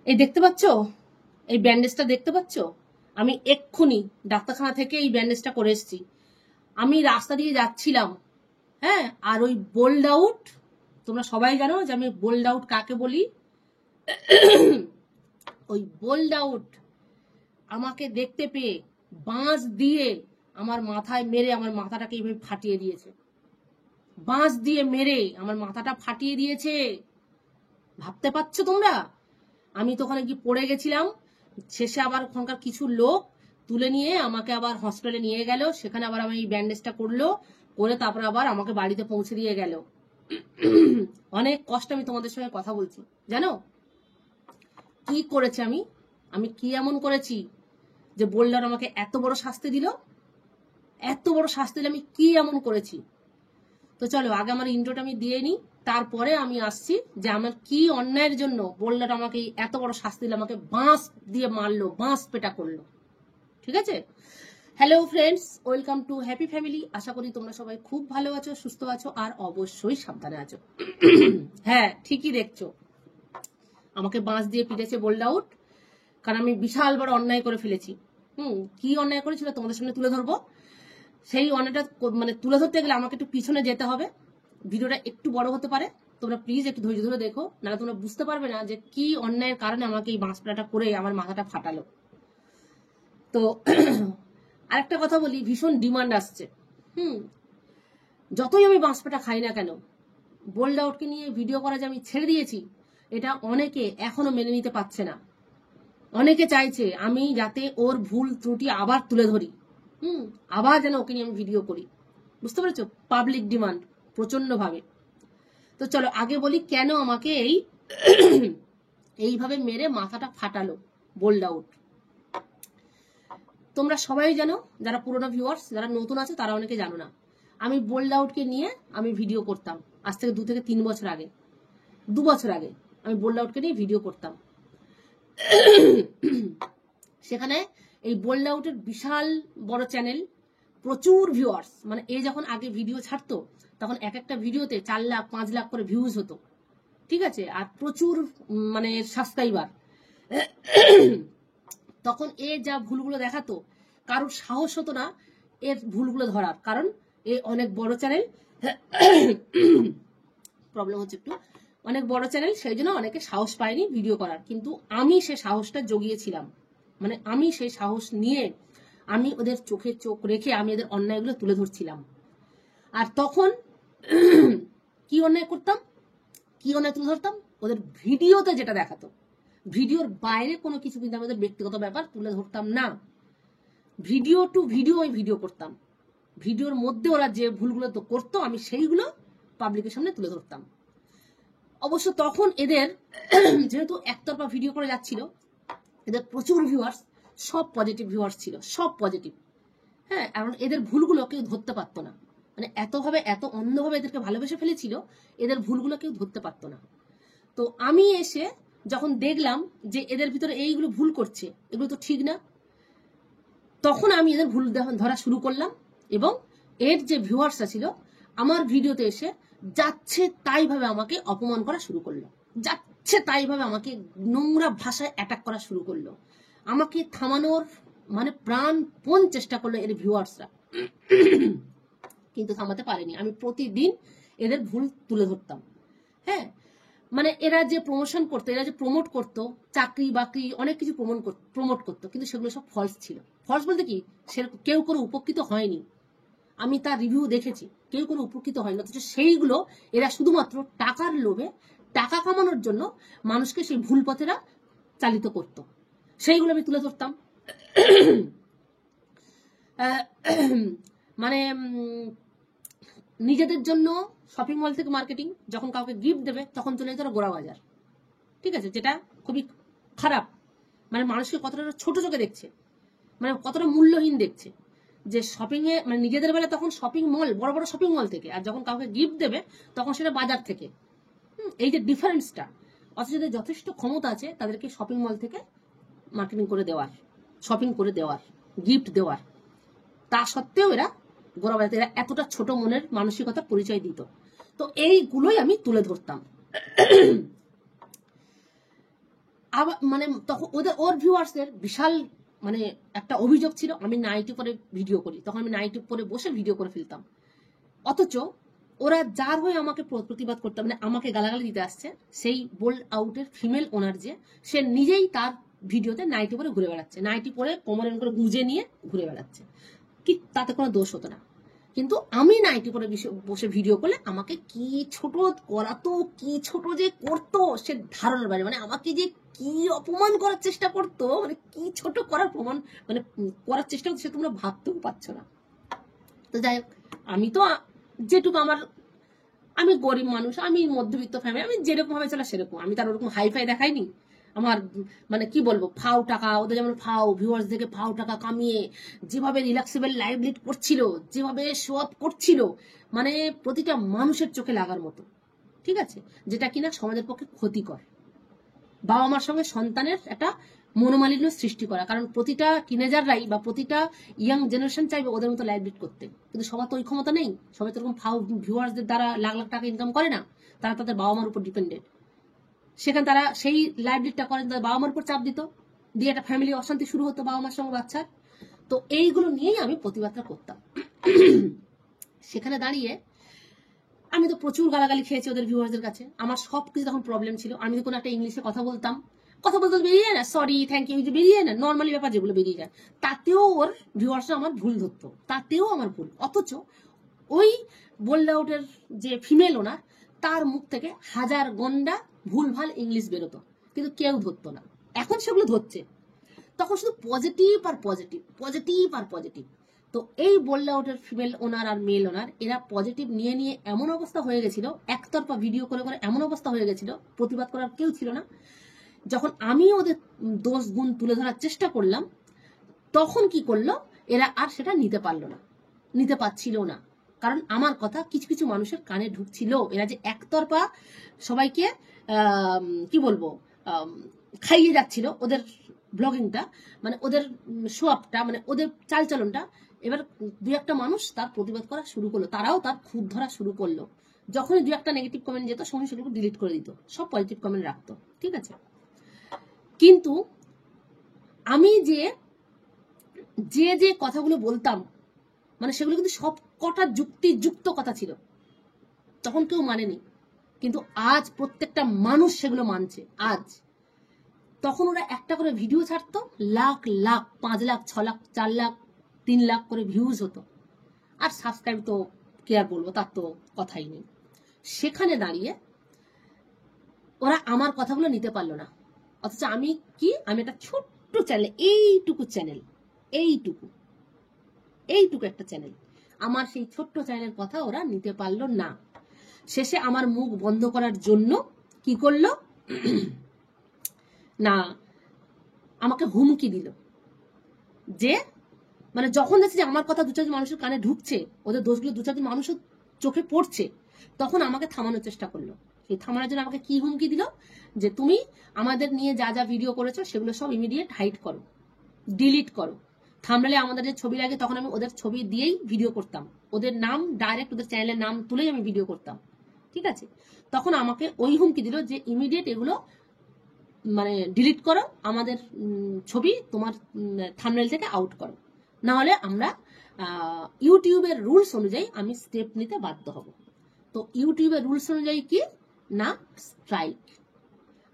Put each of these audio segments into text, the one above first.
এই দেখতে পাচ্ছ, এই ব্যান্ডেজটা দেখতে পাচ্ছ? আমি এক্ষুনি ডাক্তারখানা থেকে এই ব্যান্ডেজটা করে এসেছি। আমি রাস্তা দিয়ে যাচ্ছিলাম, হ্যাঁ, আর ওই বোল্ড আউট, তোমরা সবাই জানো যে আমি বোল্ড আউট কাকে বলি। ওই বোল্ড আউট আমাকে দেখতে পেয়ে বাঁশ দিয়ে আমার মাথায় মেরে আমার মাথাটাকে এইভাবে ফাটিয়ে দিয়েছে। বাঁশ দিয়ে মেরে আমার মাথাটা ফাটিয়ে দিয়েছে। ভাবতে পারছো তোমরা? আমি তো ওখানে গিয়ে পড়ে গেছিলাম। শেষে আবার ওখানকার কিছু লোক তুলে নিয়ে আমাকে আবার হসপিটালে নিয়ে গেল। সেখানে আবার আমি এই ব্যান্ডেজটা করলো, করে তারপর আবার আমাকে বাড়িতে পৌঁছে দিয়ে গেল। অনেক কষ্ট আমি তোমাদের সঙ্গে কথা বলছি। জানো কি করেছে আমি? আমি কি এমন করেছি যে বোল্ডার আমাকে এত বড় শাস্তি দিল? এত বড় শাস্তি দিলে আমি কি এমন করেছি? তো চলো আগে আমার ইন্ট্রোটা আমি দিয়ে নিই, তারপরে আমি আসছি যে আমার কি অন্যায়ের জন্য বোল্ডার আমাকে এত বড় শাস্তি দিল, আমাকে বাঁশ দিয়ে মারলো, বাঁশ পেটা করলো। ঠিক আছে? Hello friends, welcome to happy family. আশা করি তোমরা সবাই খুব ভালো আছো, সুস্থ আছো, আর অবশ্যই সাবধানে আছো। হ্যাঁ, ঠিকই দেখছো, আমাকে বাঁশ দিয়ে পিটেছে বোল্ড আউট, কারণ আমি বিশাল বড় অন্যায় করে ফেলেছি। কি অন্যায় করেছিল তোমাদের সামনে তুলে ধরবো। সেই অন্যায়টা মানে তুলে ধরতে গেলে আমাকে একটু পিছনে যেতে হবে। ভিডিওটা একটু বড় হতে পারে, তোমরা প্লিজ একটু ধৈর্য ধরে দেখো, নাহলে তোমরা বুঝতে পারবে না যে কি অন্যায়ের কারণে আমাকে এই বাঁশ পেটাটা করে আমার মাথাটা ফাটালো। তো আরেকটা কথা বলি, ভীষণ ডিমান্ড আসছে। যতই আমি বাঁশ পেটা খাই না কেন, বোল্ড আউটকে নিয়ে ভিডিও করা যে আমি ছেড়ে দিয়েছি, এটা অনেকে এখনো মেনে নিতে পারছে না। অনেকে চাইছে আমি যাতে ওর ভুল ত্রুটি আবার তুলে ধরি, আবার যেন ওকে নিয়ে আমি ভিডিও করি। বুঝতে পেরেছো? পাবলিক ডিমান্ড প্রচন্ড ভাবে। তো চলো আগে বলি কেন আমাকে এইভাবে মেরে মাথাটা ফাটালো বোল্ড আউট। তোমরা সবাই জানো, যারা পুরোনো ভিউয়ার্স, যারা নতুন আছে তারা অনেকে জানো না। আমি বোল্ড আউটকে নিয়ে আমি ভিডিও করতাম আজ থেকে 2 থেকে 3 বছর আগে, 2 বছর আগে আমি বোল্ড আউটকে নিয়ে ভিডিও করতাম। সেখানে এই বোল্ড আউটের বিশাল বড় চ্যানেল, প্রচুর ভিউয়ার্স, মানে এ যখন আগে ভিডিও ছাড়তো তখন এক একটা ভিডিওতে 4 লাখ 5 লাখ করে ভিউজ হতো। ঠিক আছে? আর প্রচুর মানে সাবস্ক্রাইবার। তখন এ যা ভুলগুলো দেখাতো, কারোর সাহস হতো না এর ভুলগুলো ধরার, কারণ এ অনেক বড় চ্যানেল। প্রবলেম হচ্ছে একটু, অনেক বড় চ্যানেল, সেই জন্য অনেকে সাহস পায়নি ভিডিও করার। কিন্তু আমি সে সাহসটা জগিয়েছিলাম, মানে আমি সেই সাহস নিয়ে আমি ওদের চোখে চোখ রেখে আমি ওদের অন্যায়গুলো তুলে ধরছিলাম। আর তখন কি অন্যায় করতাম, কি অন্যায় তুলে ধরতাম? ওদের ভিডিওতে যেটা দেখাতো, ভিডিওর বাইরে কোনো কিছু কিন্তু আমাদের ব্যক্তিগত ব্যাপার তুলে ধরতাম না। ভিডিও টু ভিডিও আমি ভিডিও করতাম। ভিডিওর মধ্যে ওরা যে ভুলগুলো তো করতো আমি সেইগুলো পাবলিকের সামনে তুলে ধরতাম। অবশ্য তখন এদের যেহেতু একতরফা ভিডিও করে যাচ্ছিল, এদের প্রচুর ভিউয়ার্স, সব পজিটিভ ভিউয়ার্স ছিল, সব পজিটিভ। হ্যাঁ, কারণ এদের ভুলগুলো কেউ ধরতে পারতো না, মানে এতভাবে এত অন্ধভাবে এদেরকে ভালোবেসে ফেলেছিল, এদের ভুলগুলো কেউ ধরতে পারতো না। তো আমি এসে যখন দেখলাম যে এদের ভিতরে এইগুলো ভুল করছে, এগুলো তো ঠিক না, তখন আমি এদের ভুল ধরা শুরু করলাম। এবং এর যে ভিউয়ার্সরা ছিল আমার ভিডিওতে এসে যাচ্ছে তাই ভাবে আমাকে অপমান করা শুরু করলো, যাচ্ছে তাই ভাবে আমাকে নোংরা ভাষায় অ্যাটাক করা শুরু করলো। আমাকে থামানোর মানে প্রাণপণ চেষ্টা করলো এর ভিউয়ার্সরা, কিন্তু থামাতে পারেনি। আমি প্রতিদিন এদের ভুল তুলে ধরতাম। হ্যাঁ, মানে এরা যে প্রমোশন করতো, এরা যে প্রমোট করতো, চাকরি বাকরি অনেক কিছু প্রমোট করতো, কিন্তু সেগুলো সব ফলস ছিল। ফলস বলতে কি, কেউ কোনো উপকৃত হয়নি। আমি তার রিভিউ দেখেছি, কেউ কোনো উপকৃত হয়নি। অথচ সেইগুলো এরা শুধুমাত্র টাকার লোভে, টাকা কামানোর জন্য মানুষকে সেই ভুল পথেরা চালিত করত। সেইগুলো আমি তুলে ধরতাম। মানে নিজেদের জন্য শপিং মল থেকে মার্কেটিং, যখন কাউকে গিফট দেবে তখন চলে যেত গোড়া বাজার। ঠিক আছে? যেটা খুবই খারাপ, মানে মানুষকে কতটা ছোট চোখে দেখছে, মানে কতটা মূল্যহীন দেখছে। যে শপিং এ মানে নিজেদের বেলা তখন শপিং মল, বড় বড় শপিং মল থেকে, আর যখন কাউকে গিফট দেবে তখন সেটা বাজার থেকে। এই যে ডিফারেন্সটা, অথচ যাদের যথেষ্ট ক্ষমতা আছে তাদেরকে শপিং মল থেকে মার্কেটিং করে দেওয়ার, শপিং করে দেওয়ার, গিফট দেওয়ার, তা সত্ত্বেও এরা গোড়া বাজাতে, এরা এতটা ছোট মনের মানসিকতার পরিচয় দিত। তো এইগুলোই আমি তুলে ধরতাম। আবার মানে তখন ওর ভিউয়ার্সদের বিশাল মানে একটা অভিযোগ ছিল আমি নাইটি পরে ভিডিও করি, তখন আমি নাইটি পরে বসে ভিডিও করে ফেলতাম। অথচ ওরা যার হয়ে আমাকে প্রতিবাদ করতে মানে আমাকে গালাগালি দিতে আসছে, সেই বোল্ড আউটের ফিমেল ওনার যে সে নিজেই তার ভিডিওতে নাইটি পরে ঘুরে বেড়াচ্ছে, নাইটি পরে কোমর করে গুঁজে নিয়ে ঘুরে বেড়াচ্ছে, কি তাতে কোনো দোষ হতো না। কিন্তু আমি নাইটি পরে বসে ভিডিও করলে আমাকে কি ছোট করাতো, কি ছোট যে করতো সে ধারণার বাইরে। মানে আমাকে যে কি অপমান করার চেষ্টা করতো, মানে কি ছোট করার প্রমাণ মানে করার চেষ্টা করতো সে তোমরা ভাবতেও পারছো না। তো যাই হোক, আমি তো যেটুকু আমার, আমি গরিব মানুষ, আমি মধ্যবিত্ত ফ্যামিলি, আমি যেরকম ভাবে চলা সেরকম, আমি তার ওরকম হাইফাই দেখাইনি। আমার মানে কি বলবো, ফাও টাকা, ওদের যেমন ফাও ভিউয়ার্স দেখে ফাও টাকা কামিয়ে যেভাবে রিল্যাক্সেবল লাইভ লিড করছিল, যেভাবে শো আপ করছিল, মানে প্রতিটা মানুষের চোখে লাগার মতো, ঠিক আছে, যেটা কিনা সমাজের পক্ষে ক্ষতিকর। বাবা মার সঙ্গে সন্তানের একটা মনোমালিন্য সৃষ্টি করা, কারণ প্রতিটা টিনেজাররাই বা প্রতিটা ইয়াং জেনারেশন চাইবে ওদের মতো লাইভ লিড করতে, কিন্তু সবার তো ওই ক্ষমতা নেই। সবাই তো এরকম ফাউ ভিউয়ার্সদের দ্বারা লাখ লাখ টাকা ইনকাম করে না, তারা তাদের বাবা মার উপর ডিপেন্ডেন্ট। সেখানে তারা সেই লাইভ লিডটা করেন, তাদের বাবা মার উপর চাপ দিত, দিয়ে একটা ফ্যামিলি অশান্তি শুরু হতো বাবা মার সঙ্গে বাচ্চার। তো এইগুলো নিয়েই আমি প্রতিবাদটা করতাম। সেখানে দাঁড়িয়ে আমি তো প্রচুর গালাগালি খেয়েছি ওদের ভিউয়ার্সদের কাছে। আমার সবকিছু তখন প্রবলেম ছিল। আমি তো কোনো একটা ইংলিশে কথা বলতে বেরিয়ে না, সরি থ্যাংক ইউ বেরিয়ে না, নর্মালি ব্যাপার যেগুলো বেরিয়ে যায়, তাতেও ওর ভিউয়ার্সরা আমার ভুল ধরতো, তাতেও আমার ভুল। অথচ ওই বোল্ড আউটের যে ফিমেল ওনার, তার মুখ থেকে হাজার গন্ডা ভুলভাল ইংলিশ বেরোতো, কিন্তু কেউ ধরতো না। এখন সেগুলো ধরছে, তখন শুধু পজিটিভ আর পজিটিভ, পজিটিভ আর পজিটিভ। তো এই বোল্ড আউটের ফিমেল ওনার আর মেল ওনার এরা পজিটিভ নিয়ে নিয়ে এমন অবস্থা হয়ে গেছিল, একতরফা ভিডিও করে করে এমন অবস্থা হয়ে গেছিল, প্রতিবাদ করার কেউ ছিল না। যখন আমি ওদের দোষ গুণ তুলে ধরার চেষ্টা করলাম, তখন কি করলো এরা, আর সেটা নিতে পারলো না, নিতে পারছিল না, কারণ আমার কথা কিছু কিছু মানুষের কানে ঢুকছিল। এরা যে একতরফা সবাইকে কি বলবো খাইয়ে যাচ্ছিল ওদের ব্লগিংটা, মানে ওদের শো আপটা, মানে ওদের চালচলনটা। এবার দু একটা মানুষ তার প্রতিবাদ করা শুরু করলো, তারাও তার খুদ ধরা শুরু করলো। যখনই দু একটা নেগেটিভ কমেন্ট যেত সঙ্গে সেগুলো ডিলিট করে দিত, সব পজিটিভ কমেন্ট রাখতো, ঠিক আছে। কিন্তু আমি যে যে যে কথাগুলো বলতাম, মানে সেগুলো কিন্তু সব কটা যুক্তিযুক্ত কথা ছিল, তখন কেউ মানেনি, কিন্তু আজ প্রত্যেকটা মানুষ সেগুলো মানছে। আজ তখন ওরা একটা করে ভিডিও ছাড়তো, লাখ লাখ, 5 লাখ, 6 লাখ, 4 লাখ, 3 লাখ করে ভিউজ হতো, আর সাবস্ক্রাইব তো কে আর বলবো, তার তো কথাই নেই। সেখানে দাঁড়িয়ে ওরা আমার কথাগুলো নিতে পারলো না। অথচ আমি কি, আমি একটা ছোট্ট চ্যানেল, এইটুকু চ্যানেল, এইটুকু একটা চ্যানেল, আমার সেই ছোট্ট চ্যানেলের কথা ওরা নিতে পারলো না। শেষে আমার মুখ বন্ধ করার জন্য কি করলো না, আমাকে হুমকি দিল, যে মানে যখন দেখছি যে আমার কথা দু চারজন মানুষের কানে ঢুকছে, ওদের দোষগুলো দু চারজন মানুষের চোখে পড়ছে, তখন আমাকে থামানোর চেষ্টা করলো। সেই থামানোর জন্য আমাকে কি হুমকি দিল, যে তুমি আমাদের নিয়ে যা যা ভিডিও করেছো সেগুলো সব ইমিডিয়েট হাইড করো, ডিলিট করো। থাম্বনেলে আমাদের যে ছবি লাগে, তখন আমি ওদের ছবি দিয়েই ভিডিও করতাম, ওদের নাম ডাইরেক্ট, ওদের চ্যানেলের নাম তুলেই আমি ভিডিও করতাম, ঠিক আছে। তখন আমাকে ওই হুমকি দিল যে ইমিডিয়েট এগুলো মানে ডিলিট করো, আমাদের ছবি তোমার থাম্বনেল থেকে আউট করো, না হলে আমরা ইউটিউবের রুলস অনুযায়ী আমি স্টেপ নিতে বাধ্য হব। তো ইউটিউবের রুলস অনুযায়ী কি না, স্ট্রাইক,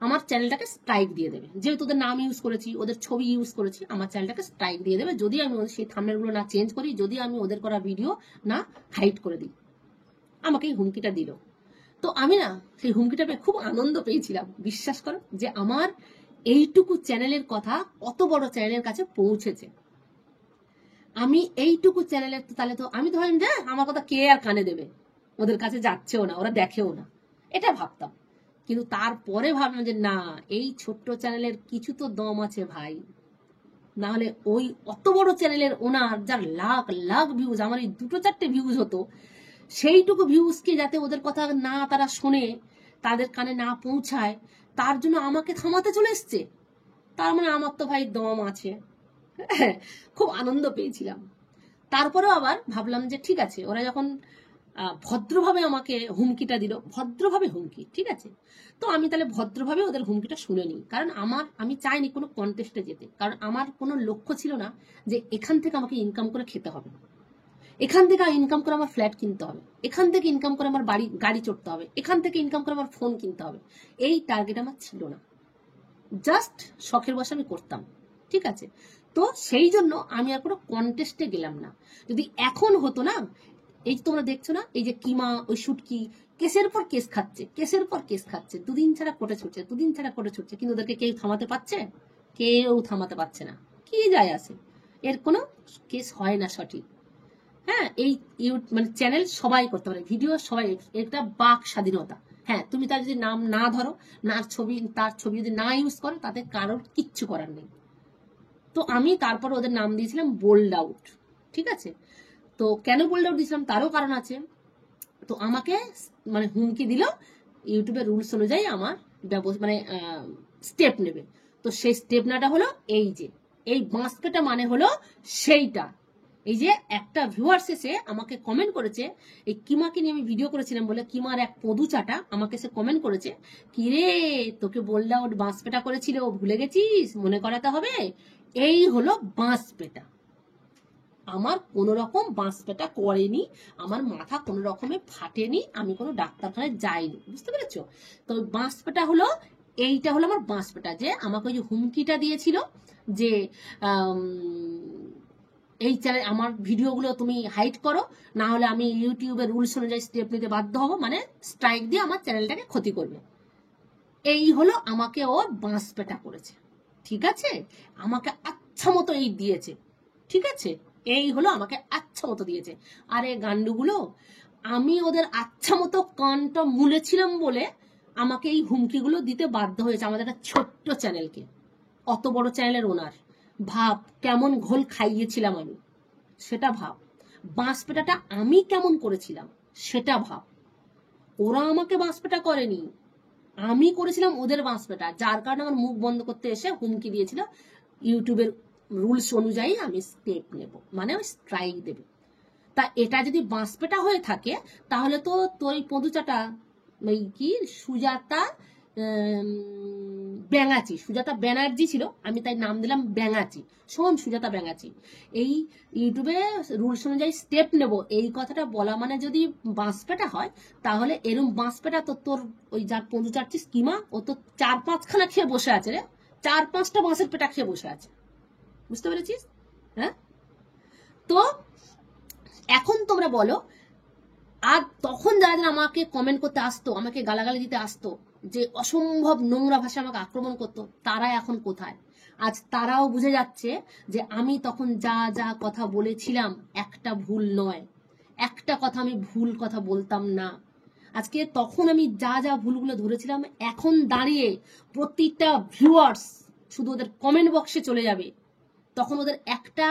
আমার চ্যানেলটাকে স্ট্রাইক দিয়ে দেবে, যেহেতু ওদের নাম ইউজ করেছি, ওদের ছবি ইউজ করেছি, আমার চ্যানেলটাকে স্ট্রাইক দিয়ে দেবে যদি আমি সেই থাম্বনেলগুলো না চেঞ্জ করি, যদি আমি ওদের করা ভিডিও না হাইড করে দিই। আমাকে এই হুমকিটা দিল। তো আমি না সেই হুমকিটা পেয়ে খুব আনন্দ পেয়েছিলাম, বিশ্বাস করো, যে আমার এইটুকু চ্যানেলের কথা অত বড় চ্যানেলের কাছে পৌঁছেছে। আমি এইটুকু চ্যানেলের, তাহলে তো আমি তো ভাবলাম যে আমার কথা কে আর কানে দেবে, ওদের কাছে যাচ্ছেও না, ওরা দেখেও না, এটা ভাবতাম। কিন্তু তারপরে ভাবলাম যে না, এই ছোট্ট চ্যানেলের কিছু তো দম আছে ভাই, না হলে ওই অত বড় চ্যানেলের ওনার যার লাখ লাখ ভিউজ, আমার এই 2-4টে ভিউজ হতো, সেইটুকু ভিউজকে যাতে ওদের কথা না তারা শোনে, তাদের কানে না পৌঁছায়, তার জন্য আমাকে থামাতে চলে এসছে। তার মানে আমার তো ভাই দম আছে। খুব আনন্দ পেয়েছিলাম। তারপরেও আবার ভাবলাম যে ঠিক আছে, ওরা যখন ভদ্রভাবে আমাকে হুমকিটা দিল, ভদ্রভাবে হুমকি, ঠিক আছে। তো আমি তাহলে ভদ্রভাবে ওদের হুমকিটা শুনে নিই, কারণ আমি চাইনি কোনো কন্টেস্টে যেতে, কারণ আমার কোনো লক্ষ্য ছিল না যে এখান থেকে আমাকে ইনকাম করে খেতে হবে, এখান থেকে ইনকাম করে আমার ফ্ল্যাট কিনতে হবে, এখান থেকে ইনকাম করে আমার গাড়ি চড়তে হবে, এখান থেকে ইনকাম করে আমার ফোন কিনতে হবে, এই টার্গেট আমার ছিল না। জাস্ট শখের বসে আমি করতাম, ঠিক আছে। তো সেই জন্য আমি আর কোনো কন্টেস্টে গেলাম না। যদি এখন হতো না, এই যে তোমরা দেখছো না, এই যে কিমা ওই শুটকি কেসের পর কেস খাচ্ছে, কেসের পর কেস খাচ্ছে, দুদিন ছাড়া কোর্টে ছুটছে, দুদিন ছাড়া কোর্টে ছুটছে, কিন্তু ওদেরকে কেউ থামাতে পারছে? কেউ থামাতে পারছে না। কি যায় আসে, এর কোনো কেস হয় না সঠিক। হ্যাঁ, এই মানে চ্যানেল সবাই করতে পারে, ভিডিও সবাই, এটা বাক স্বাধীনতা। হ্যাঁ, তুমি তার যদি নাম না ধরো, তার ছবি যদি না ইউজ করো, তাতে কারোর কিচ্ছু করার নেই। তো আমি তারপর ওদের নাম দিয়েছিলাম বোল্ড আউট, ঠিক আছে। তো কেন বোল্ড আউট দিয়েছিলাম তারও কারণ আছে। তো আমাকে মানে হুমকি দিল, ইউটিউবের রুলস অনুযায়ী আমার মানে স্টেপ নেবে। তো সেই স্টেপ নেওয়াটা হলো এই বাঁশপেটা মানে হলো সেইটা। এই যে একটা ভিউয়ার্স এসে আমাকে কমেন্ট করেছে, এই কিমাকে নিয়ে আমি ভিডিও করেছিলাম বলে, কিমার এক পদু চাটা আমাকে সে কমেন্ট করেছে, কি রে তোকে বললাম ওর বাঁশপেটা করেছিল, ভুলে গেছিস, মনে করাতে হবে। এই হলো বাঁশপেটা। আমার কোনো রকম বাঁশপেটা করেনি, আমার মাথা কোনো রকমে ফাটেনি, আমি কোনো ডাক্তারখানায় যাইনি, বুঝতে পেরেছো? তো বাঁশপেটা হলো এইটা, হলো আমার বাঁশপেটা, যে আমাকে ওই যে হুমকিটা দিয়েছিল যে এই চ্যানেল আমার ভিডিওগুলো তুমি হাইড করো, না হলে আমি ইউটিউবের রুলস অনুযায়ী স্টেপ নিতে বাধ্য হব, মানে স্ট্রাইক দিয়ে আমার চ্যানেলটাকে ক্ষতি করবে। এই হলো আমাকে ও বাঁশপেটা করেছে, ঠিক আছে। আমাকে আচ্ছা মতো এই দিয়েছে, ঠিক আছে। এই হলো আমাকে আচ্ছা মতো দিয়েছে। আরে গান্ডুগুলো, আমি ওদের আচ্ছা মতো কানটা মুলেছিলাম বলে আমাকে এই হুমকিগুলো দিতে বাধ্য হয়েছে, আমাদের একটা ছোট্ট চ্যানেলকে। অত বড় চ্যানেলের ওনার, ভাব কেমন ঘোল খাইয়েছিলাম আমি, সেটা ভাব। বাঁশপেটাটা আমি কেমন করেছিলাম সেটা ভাব। ওরা আমাকে বাঁশপেটা করেনি, আমি করেছিলাম ওদের বাঁশপেটা, যার কারণে আমার মুখ বন্ধ করতে এসে হুমকি দিয়েছিল, ইউটিউবের রুলস অনুযায়ী আমি স্টেপ নেব, মানে ওই স্ট্রাইক দেবে। তা এটা যদি বাঁশপেটা হয়ে থাকে, তাহলে তো তোর এই পদুচাটা ওই কি সুজাতা সুজাতা ব্যানার্জি ছিল, আমি তাই নাম দিলাম ব্যাঙাচি, শোন সুজাতা ব্যাঙাচি, এই ইউটিউবে রুলস অনুযায়ী স্টেপ নেব, এই কথাটা বলা মানে যদি বাঁশপেটা হয়, তাহলে এরম বাঁশপেটা তো তোর ওই যার পদু চাচ্ছিস কিমা, ও তো 4-5খানা খেয়ে বসে আছে রে, 4-5টা বাঁশের পেটা খেয়ে বসে আছে, বুঝতে পেরেছিস? হ্যাঁ, তো এখন তোমরা বলো, আর তখন যারা যারা আমাকে কমেন্ট করতে আসতো, আমাকে গালাগালি দিতে আসতো, যে অসম্ভব নোংরা ভাষা আমাকে আক্রমণ করতো, তারা এখন কোথায়? আজ তারাও বুঝে যাচ্ছে যে আমি তখন যা যা কথা বলেছিলাম একটা ভুল নয়, একটা কথা আমি ভুল কথা বলতাম না। আজকে তখন আমি যা যা ভুলগুলো ধরেছিলাম, এখন দাঁড়িয়ে প্রতিটা ভিউয়ার্স শুধু ওদের কমেন্ট বক্সে চলে যাবে, তখন ওদের একটা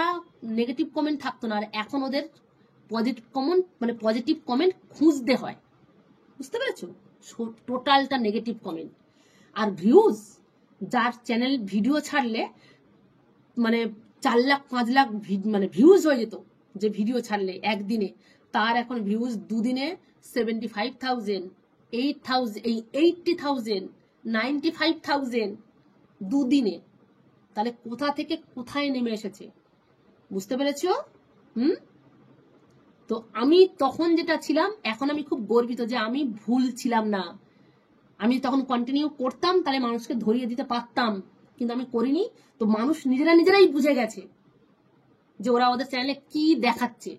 নেগেটিভ কমেন্ট থাকতো না, আর এখন ওদের পজিটিভ কমেন্ট খুঁজতে হয়, বুঝতে পেরেছো? টোটালটা নেগেটিভ কমেন্ট। আর ভিউজ, যার চ্যানেল ভিডিও ছাড়লে মানে 4 লাখ 5 লাখ মানে ভিউজ হয়ে যেত, যে ভিডিও ছাড়লে একদিনে, তার এখন ভিউজ দুদিনে 75,000, 80,000, 95,000 দুদিনে। তাহলে কোথা থেকে কোথায় নেমে এসেছে, বুঝতে পেরেছো? তো আমি তখন যেটা ছিলাম, এখন আমি খুব গর্বিত যে আমি ভুল ছিলাম না। আমি তখন কন্টিনিউ করতাম, তাহলে মানুষকে ধরিয়ে দিতে পারতাম, কিন্তু আমি করিনি। তো মানুষ নিজেরাই বুঝে গেছে যে ওরা ওদের চ্যানেলে কি দেখাচ্ছে।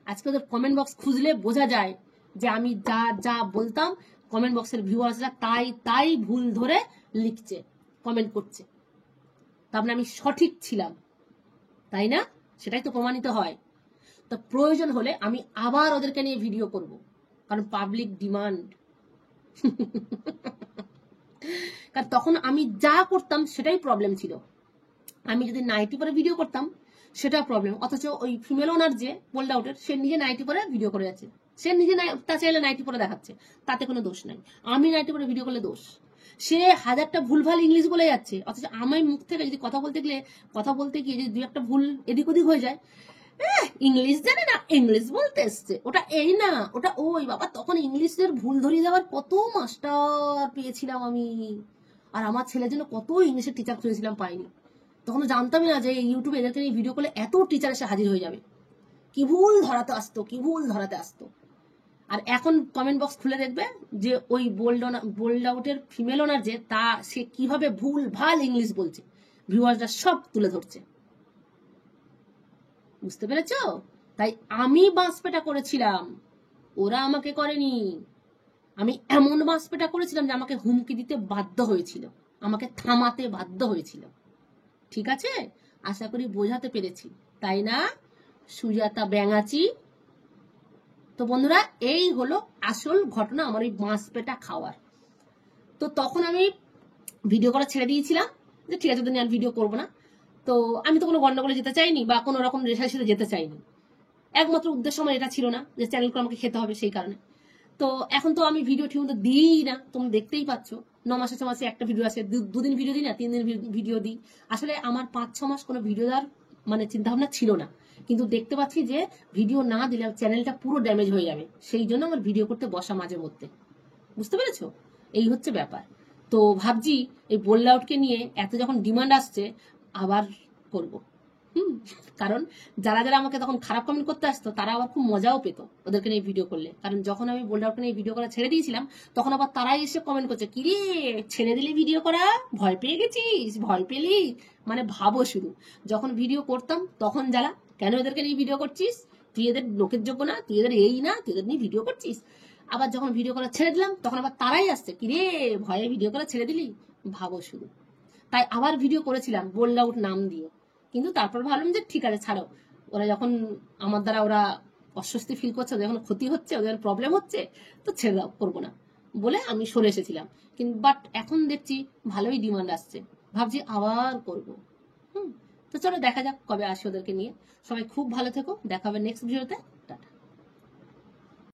আজকে ওদের কমেন্ট বক্স খুঁজলে বোঝা যায় যে আমি যা যা বলতাম, কমেন্ট বক্সের ভিউয়ার্সরা তাই ভুল ধরে লিখছে, কমেন্ট করছে, তার মানে আমি সঠিক ছিলাম, তাই না? সেটাই তো প্রমাণিত হয়। তো প্রয়োজন হলে আমি আবার ওদেরকে নিয়ে ভিডিও করব, কারণ পাবলিক ডিমান্ড। কারণ তখন আমি যা করতাম সেটাই প্রবলেম ছিল। আমি যদি নাইটি পরে ভিডিও করতাম সেটা প্রবলেম, অথচ ওই ফিমেল ওনার যে বোল্ড আউটের, সে নিজে নাইটি পরে ভিডিও করে যাচ্ছে, সে নিজে তার চাইলে নাইটি পরে দেখাচ্ছে, তাতে কোনো দোষ নাই। আমি নাইটি পরে ভিডিও করলে দোষ। সে হাজারটা ভুলভাল ইংলিশ বলে যাচ্ছে, অথচ আমার মুখ থেকে যদি কথা বলতে গিয়ে যদি 2-একটা ভুল এদিক ওদিক হয়ে যায়, ইংলিশ জানে না, ইংলিশ বলতে এসছে, ওটা এই না, ওটা ওই। বাবা তখন ইংলিশের ভুল ধরিয়ে দেওয়ার কত মাস্টার পেয়েছিলাম আমি, আর আমার ছেলের জন্য কত ইংলিশের টিচার খুঁজেছিলাম, পাইনি। তখন জানতামই না যে ইউটিউবে এদেরকে নিয়ে ভিডিও করলে এত টিচার এসে হাজির হয়ে যাবে। কি ভুল ধরাতে আসতো, কি ভুল ধরাতে আসতো। আর এখন কমেন্ট বক্স খুলে দেখবে যে ওই বোল্ড আউটের ফিমেল ওনার যে তা সে কিভাবে ভুল ভাল ইংলিশ বলছে, ভিউয়ার্সরা সব তুলে ধরছে। বুঝতে পেরেছ? তাই আমি বাঁশপেটা করেছিলাম, ওরা আমাকে করেনি। আমি এমন বাঁশপেটা করেছিলাম যে আমাকে হুমকি দিতে বাধ্য হয়েছিল, আমাকে থামাতে বাধ্য হয়েছিল। ঠিক আছে, আশা করি বোঝাতে পেরেছি, তাই না সুজাতা ব্যাঙাচি? তো বন্ধুরা, এই হলো আসল ঘটনা আমার ওই বাঁশপেটা খাওয়ার। তো তখন আমি ভিডিও করা ছেড়ে দিয়েছিলাম যে ঠিক আছে তো আর ভিডিও করবো না। তো আমি তো কোনো গন্ডগোলে যেতে চাইনি বা কোনো রকম রেশারেশিতে যেতে চাইনি। একমাত্র উদ্দেশ্য আমার এটা ছিল না যে চ্যানেলগুলো আমাকে খেতে হবে, সেই কারণে। তো এখন তো আমি ভিডিও ঠিক মতো দিই না, তুমি দেখতেই পাচ্ছ। 9 মাসে 6 মাসে একটা ভিডিও আসে, 2 দিন ভিডিও দিই না, 3 দিন ভিডিও দিই। আসলে আমার 5-6 মাস কোনো ভিডিও দেওয়ার মানে চিন্তা ভাবনা ছিল না, কিন্তু দেখতে পাচ্ছি যে ভিডিও না দিলে চ্যানেলটা পুরো ড্যামেজ হয়ে যাবে, সেই জন্য আমার ভিডিও করতে বসা মাঝে মধ্যে। বুঝতে পেরেছো? এই হচ্ছে ব্যাপার। তো ভাবছি এই বোল্ড আউটকে নিয়ে এত যখন ডিমান্ড আসছে আবার করব। কারণ যারা যারা আমাকে তখন খারাপ কমেন্ট করতে আসতো তারা আবার খুব মজাও পেত ওদেরকে নিয়ে ভিডিও করলে। কারণ যখন আমি বোল্ড আউটকে নিয়ে ভিডিও করা ছেড়ে দিয়েছিলাম তখন আবার তারাই এসে কমেন্ট করছে, কি রে ছেড়ে দিলি ভিডিও করা, ভয় পেয়ে গেছিস, ভয় পেলি? মানে ভাবো শুধু, যখন ভিডিও করতাম তখন যারা, কেন এদেরকে নিয়ে ভিডিও করছিস, তুই এদের লোকের যোগ্য না, তুই এদের এই না, তুই এদের নিয়ে ভিডিও করছিস। আবার যখন ভিডিও করা ছেড়ে দিলাম তখন আবার তারাই আসছে, কি রে ভয়ে ভিডিও করা ছেড়ে দিলি, ভাবো শুধু। তাই আবার ভিডিও করেছিলাম বোল্ড আউট নাম দিয়ে, কিন্তু তারপর ভাবলাম যে ঠিক আছে ছাড়ো, ওরা যখন আমার দ্বারা ওরা অস্বস্তি ফিল করছে, যখন ক্ষতি হচ্ছে, ওদের প্রবলেম হচ্ছে, তো ছেড়ে দাও, করবো না বলে আমি সরে এসেছিলাম। কিন্তু বাট এখন দেখছি ভালোই ডিমান্ড আসছে, ভাবছি আবার করবো। তো চলো দেখা যাক কবে আসে ওদেরকে নিয়ে। সবাই খুব ভালো থেকো, দেখা হবে নেক্সট ভিডিওতে।